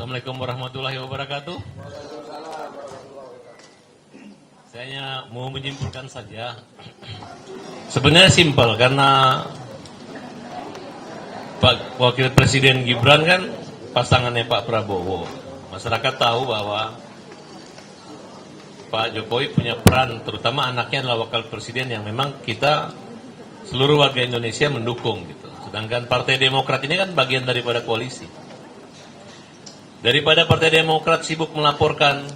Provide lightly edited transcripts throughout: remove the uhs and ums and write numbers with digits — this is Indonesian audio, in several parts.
Assalamualaikum warahmatullahi wabarakatuh. Saya mau menyimpulkan saja. Sebenarnya simpel karena Pak Wakil Presiden Gibran kan pasangannya Pak Prabowo. Masyarakat tahu bahwa Pak Jokowi punya peran, terutama anaknya adalah Wakil Presiden yang memang kita seluruh warga Indonesia mendukung gitu. Sedangkan Partai Demokrat ini kan bagian daripada koalisi. Daripada Partai Demokrat sibuk melaporkan,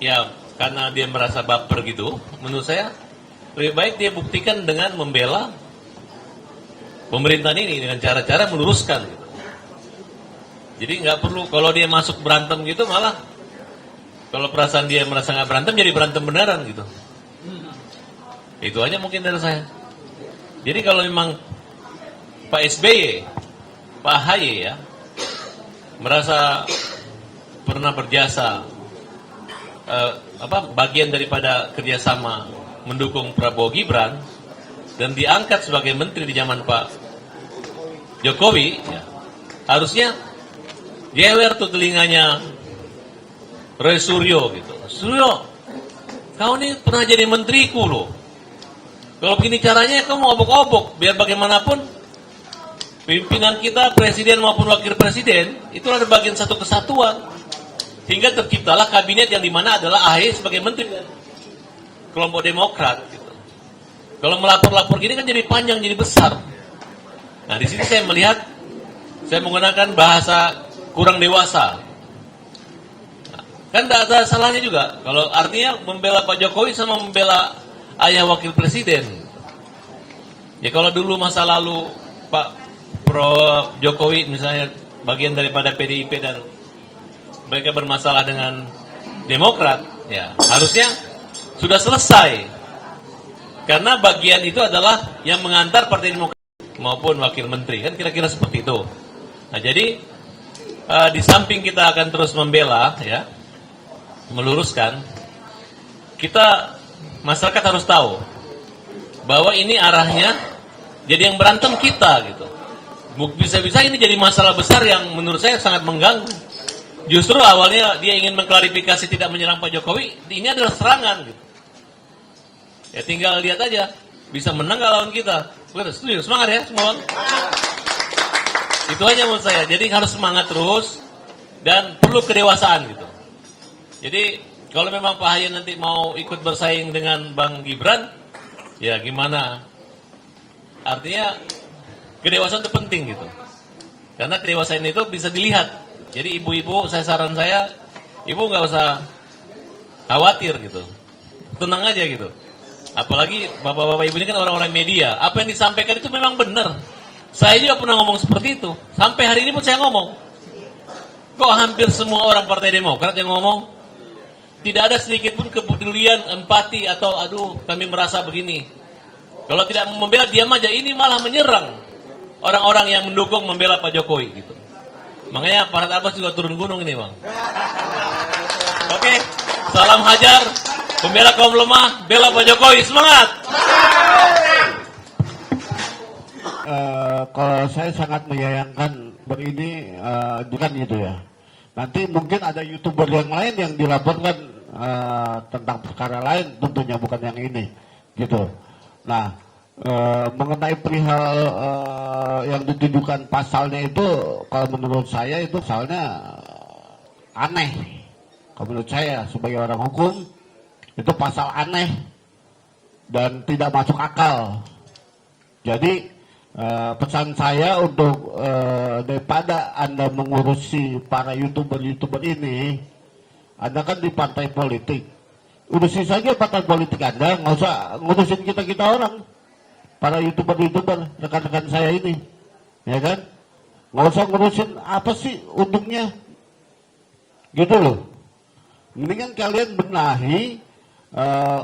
ya karena dia merasa baper gitu, menurut saya lebih baik dia buktikan dengan membela pemerintahan ini dengan cara-cara meluruskan gitu. Jadi nggak perlu kalau dia masuk berantem gitu, malah kalau perasaan dia merasa nggak berantem jadi berantem beneran gitu. Itu aja mungkin dari saya. Jadi kalau memang Pak SBY, Pak AHY ya merasa pernah berjasa bagian daripada kerjasama mendukung Prabowo Gibran dan diangkat sebagai menteri di zaman Pak Jokowi, ya, harusnya jewer tuh telinganya Roy Suryo gitu. Suryo, kau ini pernah jadi menteriku loh. Kalau begini caranya kau mau obok-obok, biar bagaimanapun pimpinan kita, presiden maupun wakil presiden, itu ada bagian satu kesatuan. Hingga terciptalah kabinet yang dimana adalah AHY sebagai menteri kelompok Demokrat. Gitu. Kalau melapor-lapor gini kan jadi panjang, jadi besar. Nah di sini saya melihat, saya menggunakan bahasa kurang dewasa. Nah, kan tidak ada salahnya juga. Kalau artinya membela Pak Jokowi sama membela ayah wakil presiden. Ya kalau dulu masa lalu Pak Jokowi misalnya bagian daripada PDIP dan mereka bermasalah dengan Demokrat, ya harusnya sudah selesai. Karena bagian itu adalah yang mengantar Partai Demokrat maupun wakil menteri, kan kira-kira seperti itu. Nah jadi di samping kita akan terus membela, ya, meluruskan, kita masyarakat harus tahu bahwa ini arahnya jadi yang berantem kita gitu. Bisa-bisa ini jadi masalah besar yang menurut saya sangat mengganggu. Justru awalnya dia ingin mengklarifikasi tidak menyerang Pak Jokowi, ini adalah serangan gitu. Ya tinggal lihat aja, bisa menang gak lawan kita. Setuju, semangat ya semua. Itu aja menurut saya. Jadi harus semangat terus dan perlu kedewasaan gitu. Jadi kalau memang Pak AHY nanti mau ikut bersaing dengan Bang Gibran, ya gimana? Artinya kedewasaan itu penting gitu. Karena kedewasaan itu bisa dilihat. Jadi ibu-ibu, saran saya, ibu nggak usah khawatir gitu. Tenang aja gitu. Apalagi bapak-bapak ibu ini kan orang-orang media. Apa yang disampaikan itu memang benar. Saya juga pernah ngomong seperti itu. Sampai hari ini pun saya ngomong. Kok hampir semua orang Partai Demokrat yang ngomong, tidak ada sedikit pun kepedulian, empati, atau aduh kami merasa begini. Kalau tidak membela diam aja, ini malah menyerang orang-orang yang mendukung membela Pak Jokowi gitu. Makanya Farhad Abbas juga turun gunung ini bang. Oke, salam hajar, pembela kaum lemah, bela Pak Jokowi, semangat. Kalau saya sangat menyayangkan begini, bukan gitu ya. Nanti mungkin ada YouTuber yang lain yang dilaporkan tentang perkara lain, tentunya bukan yang ini, gitu. Nah, mengenai perihal yang ditujukan pasalnya itu, kalau menurut saya itu pasalnya aneh. Kalau menurut saya sebagai orang hukum itu pasal aneh dan tidak masuk akal. Jadi pesan saya untuk daripada Anda mengurusi para YouTuber ini, Anda kan di partai politik, urusin saja partai politik Anda, nggak usah ngurusin kita orang. Para YouTuber, rekan-rekan saya ini, ya kan? Nggak usah ngurusin apa sih untungnya, gitu loh. Mendingan kalian benahi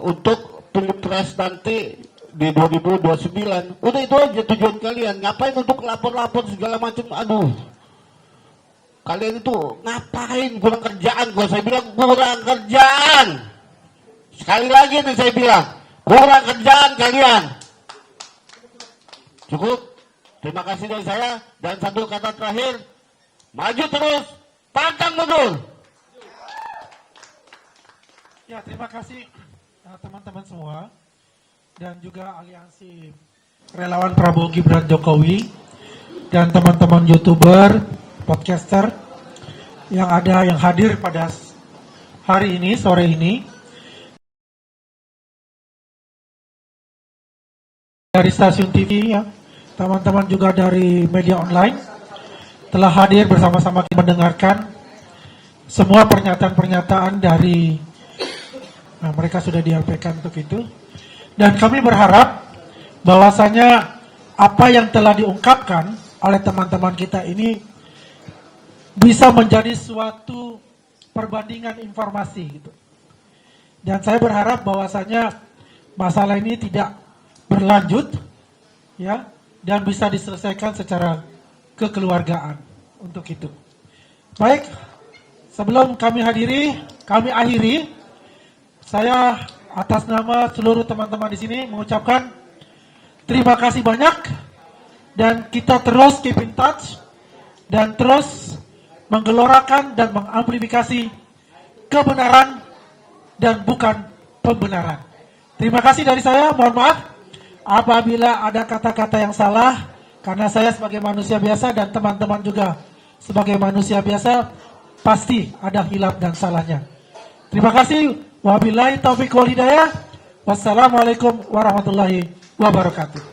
untuk pilpres nanti di 2029. Udah itu aja tujuan kalian. Ngapain untuk lapor-lapor segala macam? Aduh, kalian itu ngapain? Kurang kerjaan. Saya bilang kurang kerjaan. Sekali lagi nih saya bilang, kurang kerjaan kalian. Cukup. Terima kasih dari saya. Dan satu kata terakhir, Maju terus, pantang mundur. Ya, terima kasih teman-teman semua dan juga aliansi relawan Prabowo Gibran Jokowi dan teman-teman YouTuber, podcaster yang hadir pada hari ini, sore ini. Dari stasiun TV ya, teman-teman juga dari media online telah hadir bersama-sama mendengarkan semua pernyataan-pernyataan dari mereka sudah disampaikan untuk itu. Dan kami berharap bahwasanya apa yang telah diungkapkan oleh teman-teman kita ini bisa menjadi suatu perbandingan informasi gitu. Dan saya berharap bahwasanya masalah ini tidak berlanjut ya dan bisa diselesaikan secara kekeluargaan untuk itu. Baik, sebelum kami akhiri, saya atas nama seluruh teman-teman di sini mengucapkan terima kasih banyak dan kita terus keep in touch dan terus menggelorakan dan mengamplifikasi kebenaran dan bukan pembenaran. Terima kasih dari saya, mohon maaf apabila ada kata-kata yang salah, karena saya sebagai manusia biasa dan teman-teman juga sebagai manusia biasa, pasti ada hilaf dan salahnya. Terima kasih. Wabillahi taufiq wal hidayah. Wassalamualaikum warahmatullahi wabarakatuh.